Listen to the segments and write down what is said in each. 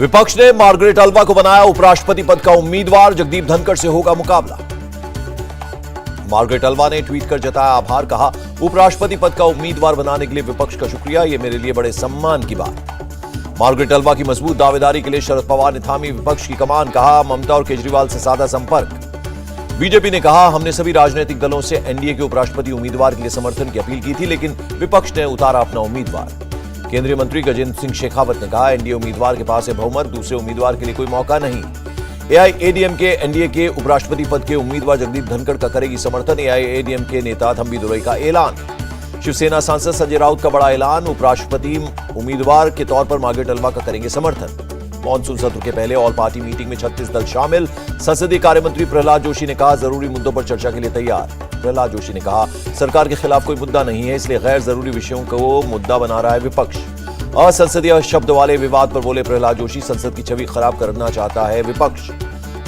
विपक्ष ने Margaret Alva को बनाया उपराष्ट्रपति पद का उम्मीदवार, जगदीप धनखड़ से होगा मुकाबला। मार्गरेट अल्वा ने ट्वीट कर जताया आभार, कहा उपराष्ट्रपति पद का उम्मीदवार बनाने के लिए विपक्ष का शुक्रिया, यह मेरे लिए बड़े सम्मान की बात। मार्गरेट अल्वा की मजबूत दावेदारी के लिए शरद पवार ने थामी विपक्ष की कमान, कहा ममता और केजरीवाल से साधा संपर्क। बीजेपी ने कहा हमने सभी राजनीतिक दलों से एनडीए के उपराष्ट्रपति उम्मीदवार के लिए समर्थन की अपील की थी, लेकिन विपक्ष ने उतारा अपना उम्मीदवार। केंद्रीय मंत्री गजेंद्र सिंह शेखावत ने कहा एनडीए उम्मीदवार के पास है बहुमत, दूसरे उम्मीदवार के लिए कोई मौका नहीं। एआईएडीएमके एनडीए के उपराष्ट्रपति पद के उम्मीदवार जगदीप धनखड़ का करेगी समर्थन, एआईएडीएमके नेता थंबी दुरई का ऐलान। शिवसेना सांसद संजय राउत का बड़ा ऐलान, उपराष्ट्रपति उम्मीदवार के तौर पर मार्गरेट अल्वा का करेंगे समर्थन। मॉनसून सत्र के पहले ऑल पार्टी मीटिंग में 36 दल शामिल, संसदीय कार्य मंत्री प्रहलाद जोशी ने कहा जरूरी मुद्दों पर चर्चा के लिए तैयार। प्रहलाद जोशी ने कहा सरकार के खिलाफ कोई मुद्दा नहीं है, इसलिए गैर जरूरी विषयों को मुद्दा बना रहा है विपक्ष। असंसदीय शब्द वाले विवाद पर बोले प्रहलाद जोशी, संसद की छवि खराब करना चाहता है विपक्ष।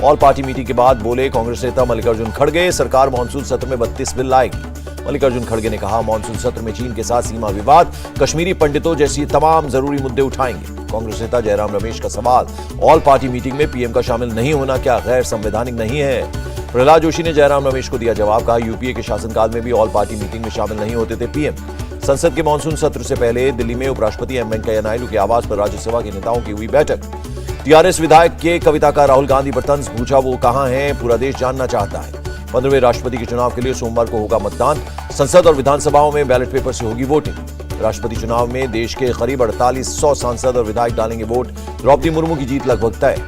ऑल पार्टी मीटिंग के बाद बोले कांग्रेस नेता मल्लिकार्जुन खड़गे, सरकार मानसून सत्र में 32 बिल लाएगी। मल्लिकार्जुन खड़गे ने कहा मानसून सत्र में चीन के साथ सीमा विवाद, कश्मीरी पंडितों जैसी तमाम जरूरी मुद्दे उठाएंगे। कांग्रेस नेता जयराम रमेश का सवाल, ऑल पार्टी मीटिंग में पीएम का शामिल नहीं होना क्या गैर संवैधानिक नहीं है? प्रहलाद जोशी ने जयराम रमेश को दिया जवाब, कहा यूपीए के शासनकाल में भी ऑल पार्टी मीटिंग में शामिल नहीं होते थे पीएम। संसद के मानसून सत्र से पहले दिल्ली में उपराष्ट्रपति एम वेंकैया नायडू के आवास पर राज्यसभा के नेताओं की हुई बैठक। टीआरएस विधायक के कविता का राहुल गांधी पर तंज, पूछा वो कहां हैं, पूरा देश जानना चाहता है। 15वें राष्ट्रपति के चुनाव के लिए सोमवार को होगा मतदान, संसद और विधानसभाओं में बैलेट पेपर से होगी वोटिंग। राष्ट्रपति चुनाव में देश के करीब 4800 सांसद और विधायक डालेंगे वोट, द्रौपदी मुर्मू की जीत लगभग तय।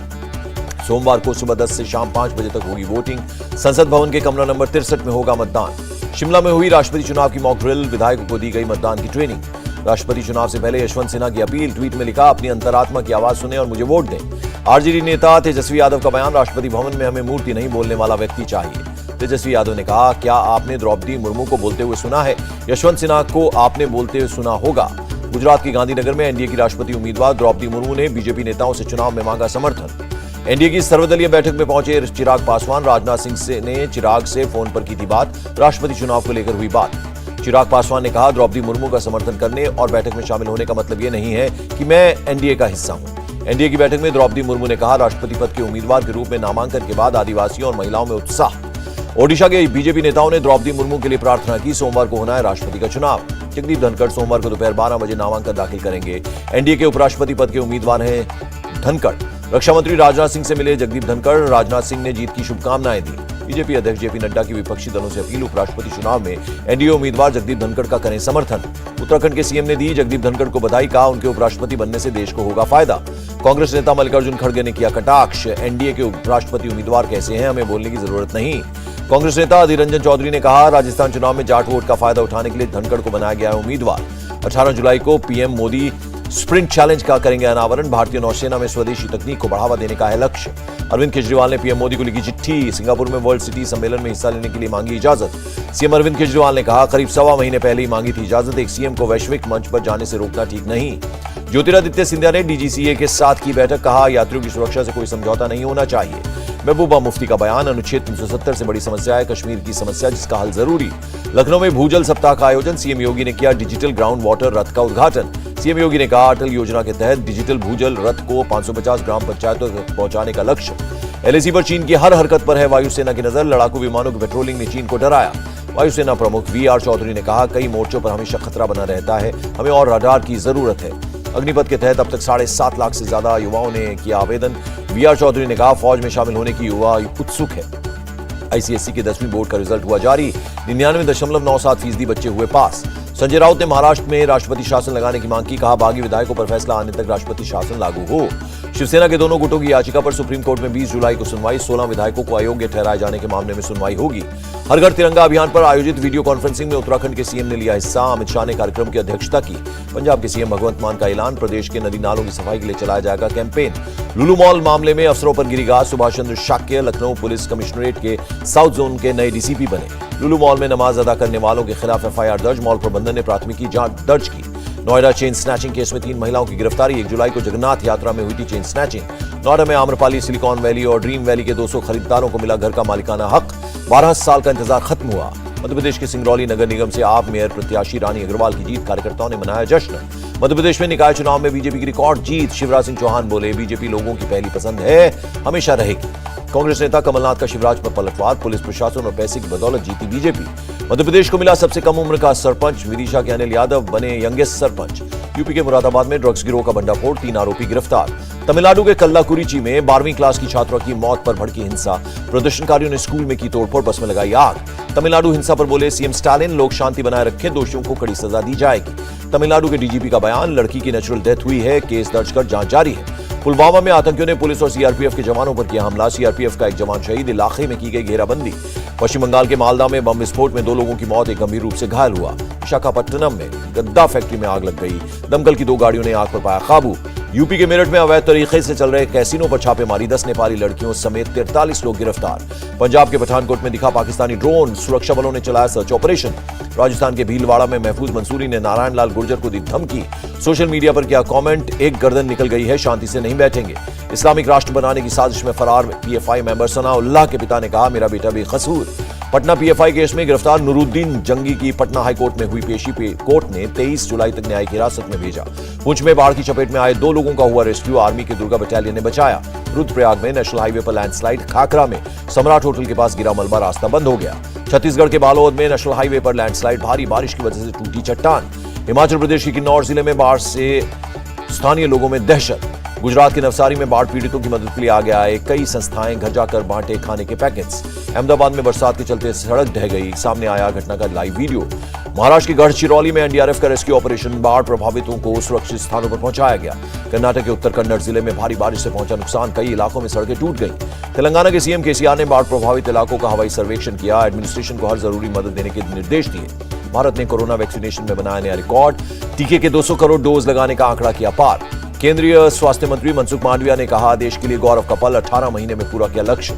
सोमवार को सुबह 10 से शाम 5 बजे तक होगी वोटिंग, संसद भवन के कमरा नंबर 63 में होगा मतदान। शिमला में हुई राष्ट्रपति चुनाव की मॉक ड्रिल, विधायकों को दी गई मतदान की ट्रेनिंग। राष्ट्रपति चुनाव से पहले यशवंत सिन्हा की अपील, ट्वीट में लिखा अपनी अंतरात्मा की आवाज सुने और मुझे वोट दें। आरजेडी नेता तेजस्वी यादव का बयान, राष्ट्रपति भवन में हमें मूर्ति नहीं बोलने वाला व्यक्ति चाहिए। तेजस्वी यादव ने कहा क्या आपने द्रौपदी मुर्मू को बोलते हुए सुना है? यशवंत सिन्हा को आपने बोलते हुए सुना होगा। गुजरात की गांधीनगर में एनडीए की राष्ट्रपति उम्मीदवार द्रौपदी मुर्मू ने बीजेपी नेताओं से चुनाव में मांगा समर्थन। एनडीए की सर्वदलीय बैठक में पहुंचे चिराग पासवान, राजनाथ सिंह ने चिराग से फोन पर की थी बात, राष्ट्रपति चुनाव को लेकर हुई बात। चिराग पासवान ने कहा द्रौपदी मुर्मू का समर्थन करने और बैठक में शामिल होने का मतलब ये नहीं है कि मैं एनडीए का हिस्सा हूं। एनडीए की बैठक में द्रौपदी मुर्मू ने कहा राष्ट्रपति पद के उम्मीदवार के रूप में नामांकन के बाद आदिवासियों और महिलाओं में उत्साह। ओडिशा के बीजेपी नेताओं ने द्रौपदी मुर्मू के लिए प्रार्थना की, सोमवार को होना है राष्ट्रपति का चुनाव। जगदीप धनखड़ सोमवार को दोपहर 12 बजे नामांकन दाखिल करेंगे। एनडीए के उपराष्ट्रपति पद के उम्मीदवार हैं धनखड़। रक्षा मंत्री राजनाथ सिंह से मिले जगदीप धनखड़, राजनाथ सिंह ने जीत की शुभकामनाएं दी। बीजेपी अध्यक्ष जेपी नड्डा की विपक्षी दलों से अपील, उपराष्ट्रपति चुनाव में एनडीए उम्मीदवार जगदीप धनखड़ का करें समर्थन। उत्तराखंड के सीएम ने दी जगदीप धनखड़ को बधाई, कहा उनके उपराष्ट्रपति बनने से देश को होगा फायदा। कांग्रेस नेता मल्लिकार्जुन खड़गे ने किया कटाक्ष, एनडीए के उपराष्ट्रपति उम्मीदवार कैसे हैं हमें बोलने की जरूरत नहीं। कांग्रेस नेता अधीर रंजन चौधरी ने कहा राजस्थान चुनाव में जाट वोट का फायदा उठाने के लिए धनखड़ को बनाया गया है उम्मीदवार। 18 जुलाई को पीएम मोदी स्प्रिंट चैलेंज का करेंगे अनावरण, भारतीय नौसेना में स्वदेशी तकनीक को बढ़ावा देने का है लक्ष्य। अरविंद केजरीवाल ने पीएम मोदी को लिखी चिट्ठी, सिंगापुर में वर्ल्ड सिटी सम्मेलन में हिस्सा लेने के लिए मांगी इजाजत। सीएम अरविंद केजरीवाल ने कहा करीब 1.25 महीने पहले ही मांगी थी इजाजत, एक सीएम को वैश्विक मंच पर जाने से रोकना ठीक नहीं। ज्योतिरादित्य सिंधिया ने डीजीसीए के साथ की बैठक, कहा यात्रियों की सुरक्षा से कोई समझौता नहीं होना चाहिए। महबूबा मुफ्ती का बयान, अनुच्छेद 370 से बड़ी समस्या है कश्मीर की समस्या, जिसका हल जरूरी। लखनऊ में भूजल सप्ताह का आयोजन, सीएम योगी ने किया डिजिटल ग्राउंड वाटर रथ का उद्घाटन। सीएम योगी ने कहा अटल योजना के तहत डिजिटल भूजल रथ को 550 ग्राम पंचायतों तक पहुंचाने का लक्ष्य। एलएसी पर चीन की हर हरकत पर है वायुसेना की नजर, लड़ाकू विमानों की पेट्रोलिंग में चीन को डराया। वायुसेना प्रमुख वीआर चौधरी ने कहा कई मोर्चों पर हमेशा खतरा बना रहता है, हमें और रडार की जरूरत है। अग्निपथ के तहत अब तक 7.5 लाख से ज्यादा युवाओं ने किया आवेदन। वीआर चौधरी ने कहा फौज में शामिल होने की युवा उत्सुक है। आईसीएसई के 10वीं बोर्ड का रिजल्ट हुआ जारी, 99.97% बच्चे हुए पास। संजय राउत ने महाराष्ट्र में राष्ट्रपति शासन लगाने की मांग की, कहा बागी विधायकों पर फैसला आने तक राष्ट्रपति शासन लागू हो। शिवसेना के दोनों गुटों की याचिका पर सुप्रीम कोर्ट में 20 जुलाई को सुनवाई, 16 विधायकों को अयोग्य ठहराए जाने के मामले में सुनवाई होगी। हर घर तिरंगा अभियान पर आयोजित वीडियो कॉन्फ्रेंसिंग में उत्तराखंड के सीएम ने लिया हिस्सा, अमित शाह ने कार्यक्रम की अध्यक्षता की। पंजाब के सीएम भगवंत मान का ऐलान, प्रदेश के नदी नालों की सफाई के लिए चलाया जाएगा कैंपेन। लुलु मॉल मामले में अफसरों पर गिरी गाज, सुभाष चंद्र शाक्य लखनऊ पुलिस कमिश्नरेट के साउथ जोन के नए डीसीपी बने। लुलु मॉल में नमाज अदा करने वालों के खिलाफ एफआईआर दर्ज, मॉल प्रबंधन ने प्राथमिकी जांच दर्ज की। नोएडा चेन स्नैचिंग केस में 3 महिलाओं की गिरफ्तारी, 1 जुलाई को जगन्नाथ यात्रा में हुई थी चेन स्नैचिंग। नोएडा में आम्रपाली, सिलिकॉन वैली और ड्रीम वैली के 200 खरीदारों को मिला घर का मालिकाना हक, 12 साल का इंतजार खत्म हुआ। मध्य प्रदेश के सिंगरौली नगर निगम से आप मेयर प्रत्याशी रानी अग्रवाल की जीत, कार्यकर्ताओं ने मनाया जश्न। मध्य प्रदेश में निकाय चुनाव में बीजेपी की रिकॉर्ड जीत, शिवराज सिंह चौहान बोले बीजेपी लोगों की पहली पसंद है, हमेशा रहेगी। कांग्रेस नेता कमलनाथ का शिवराज पर पलटवार, पुलिस प्रशासन और पैसे की बदौलत जीती बीजेपी। मध्य प्रदेश को मिला सबसे कम उम्र का सरपंच, विदिशा के अनिल यादव बने यंगेस्ट सरपंच। यूपी के मुरादाबाद में ड्रग्स गिरोह का भंडाफोड़, 3 आरोपी गिरफ्तार। तमिलनाडु के कल्लाकुरिची में 12वीं क्लास की छात्रा की मौत पर भड़की हिंसा, प्रदर्शनकारियों ने स्कूल में की तोड़फोड़, बस में लगाई आग। तमिलनाडु हिंसा पर बोले सीएम स्टालिन, लोग शांति बनाए रखें, दोषियों को कड़ी सजा दी जाएगी। तमिलनाडु के डीजीपी का बयान, लड़की की नेचुरल डेथ हुई है, केस दर्ज कर जांच जारी है। पुलवामा में आतंकियों ने पुलिस और सीआरपीएफ के जवानों पर किया हमला, सीआरपीएफ का एक जवान शहीद, इलाके में की गई घेराबंदी। पश्चिम बंगाल के मालदा में बम विस्फोट में 2 लोगों की मौत, एक गंभीर रूप से घायल हुआ। विशाखापट्टनम में गद्दा फैक्ट्री में आग लग गई, दमकल की 2 गाड़ियों ने आग पर पाया काबू। यूपी के मेरठ में अवैध तरीके से चल रहे कैसीनो पर छापेमारी, 10 नेपाली लड़कियों समेत 43 लोग गिरफ्तार। पंजाब के पठानकोट में दिखा पाकिस्तानी ड्रोन, सुरक्षा बलों ने चलाया सर्च ऑपरेशन। राजस्थान के भीलवाड़ा में महफूज मंसूरी ने नारायण लाल गुर्जर को दी धमकी, सोशल मीडिया पर किया कमेंट, एक गर्दन निकल गई है, शांति से नहीं बैठेंगे। इस्लामिक राष्ट्र बनाने की साजिश में फरार पीएफआई मेंबर सनाउल्लाह के पिता ने कहा, मेरा बेटा बेकसूर। पटना पीएफआई केस में गिरफ्तार नूरुद्दीन जंगी की पटना हाईकोर्ट में हुई पेशी पे कोर्ट ने 23 जुलाई तक न्यायिक हिरासत में भेजा। पुंछ में बाढ़ की चपेट में आए 2 लोगों का हुआ रेस्क्यू, आर्मी के दुर्गा बटालियन ने बचाया। रुद्रप्रयाग में नेशनल हाईवे पर लैंडस्लाइड, खाकरा में सम्राट होटल के पास गिरा मलबा, रास्ता बंद हो गया। छत्तीसगढ़ के बालोद में नेशनल हाईवे पर लैंडस्लाइड, भारी बारिश की वजह से टूटी चट्टान। हिमाचल प्रदेश के किन्नौर जिले में बाढ़ से स्थानीय लोगों में दहशत। गुजरात के नवसारी में बाढ़ पीड़ितों की मदद के लिए आगे आए कई संस्थाएं, घर जाकर बांटे खाने के पैकेट्स। अहमदाबाद में बरसात के चलते सड़क ढह गई, सामने आया घटना का लाइव वीडियो। महाराष्ट्र के गढ़चिरौली में एनडीआरएफ का रेस्क्यू ऑपरेशन, बाढ़ प्रभावितों को सुरक्षित स्थानों पर पहुंचाया गया। कर्नाटक के उत्तर कन्नड़ जिले में भारी बारिश से पहुंचा नुकसान, कई इलाकों में सड़कें टूट गई। तेलंगाना के सीएम केसीआर ने बाढ़ प्रभावित इलाकों का हवाई सर्वेक्षण किया, एडमिनिस्ट्रेशन को हर जरूरी मदद देने के निर्देश दिए। भारत ने कोरोना वैक्सीनेशन में बनाया नया रिकॉर्ड, टीके के 200 करोड़ डोज लगाने का आंकड़ा किया पार। केंद्रीय स्वास्थ्य मंत्री मनसुख मांडविया ने कहा, देश के लिए गौरव का पल, 18 महीने में पूरा किया लक्ष्य।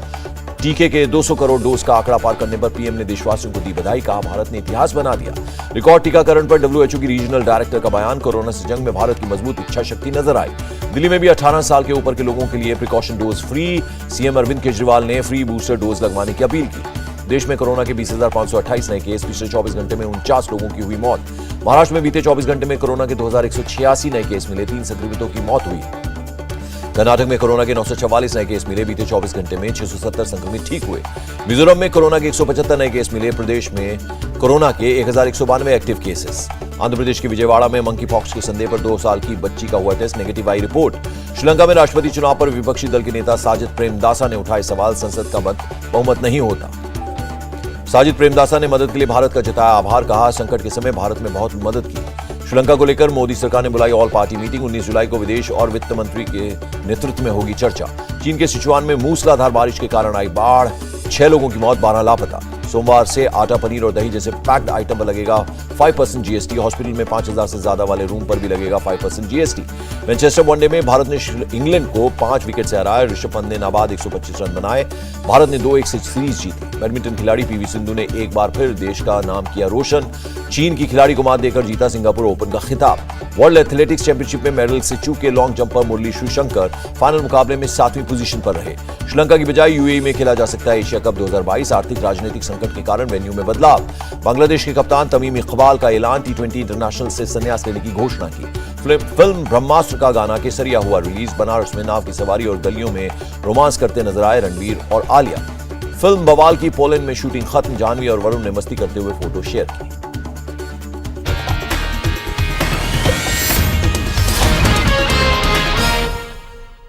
टीके के 200 करोड़ डोज का आंकड़ा पार करने पर पीएम ने देशवासियों को दी बधाई, कहा भारत ने इतिहास बना दिया। रिकॉर्ड टीकाकरण पर डब्ल्यूएचओ की रीजनल डायरेक्टर का बयान, कोरोना से जंग में भारत की मजबूत इच्छा शक्ति नजर आई। दिल्ली में भी 18 साल के ऊपर के लोगों के लिए precaution dose free, CM Arvind Kejriwal ने फ्री बूस्टर डोज लगवाने की अपील की। देश में कोरोना के 20,528 नए केस, पिछले 24 घंटे में 49 लोगों की हुई मौत। महाराष्ट्र में बीते 24 घंटे में कोरोना के 2,186 नए केस मिले, 3 संक्रमितों की मौत हुई। कर्नाटक में कोरोना के 944 नए केस मिले, बीते 24 घंटे में 670 संक्रमित ठीक हुए। मिजोरम में कोरोना के 175 नए केस मिले, प्रदेश में कोरोना के 1,192 एक्टिव केसेस। आंध्र प्रदेश के विजयवाड़ा में मंकी पॉक्स के संदेह पर 2 साल की बच्ची का हुआ टेस्ट, नेगेटिव आई रिपोर्ट। श्रीलंका में राष्ट्रपति चुनाव पर विपक्षी दल के नेता साजिद प्रेमदासा ने उठाए सवाल, संसद का बहुमत नहीं होता। साजिद प्रेमदासा ने मदद के लिए भारत का जताया आभार, कहा संकट के समय भारत में बहुत मदद की। श्रीलंका को लेकर मोदी सरकार ने बुलाई ऑल पार्टी मीटिंग, 19 जुलाई को विदेश और वित्त मंत्री के नेतृत्व में होगी चर्चा। चीन के सिचुआन में मूसलाधार बारिश के कारण आई बाढ़, 6 लोगों की मौत, 12 लापता। सोमवार से आटा, पनीर और दही जैसे पैक्ड आइटम पर लगेगा 5% जीएसटी। हॉस्पिटल में 5,000 से ज्यादा वाले रूम पर भी लगेगा 5% जीएसटी। मैनचेस्टर वनडे में भारत ने इंग्लैंड को 5 विकेट से हराया, ऋषभ पंत ने नाबाद 125 रन बनाए, भारत ने 2-1 से सीरीज जीती। बैडमिंटन खिलाड़ी पीवी सिंधु ने एक बार फिर देश का नाम किया रोशन, चीन की खिलाड़ी को मात देकर जीता सिंगापुर ओपन का खिताब। वर्ल्ड एथलेटिक्स चैंपियनशिप में मेडल से चूके लॉन्ग जंपर मुरली श्रीशंकर फाइनल मुकाबले में 7वीं पोजीशन पर रहे। श्रीलंका की बजाय यूएई में खेला जा सकता है एशिया कप 2022, आर्थिक राजनीतिक संकट के कारण वेन्यू में बदलाव। बांग्लादेश के कप्तान तमीम इकबाल का ऐलान, T20 इंटरनेशनल से संन्यास लेने की घोषणा की। फिल्म ब्रह्मास्त्र का गाना केसरिया हुआ रिलीज, बनारस में नाव की सवारी और गलियों में रोमांस करते नजर आए रणवीर और आलिया। फिल्म बवाल की पोलैंड में शूटिंग खत्म, जानवी और वरुण ने मस्ती करते हुए फोटो शेयर की।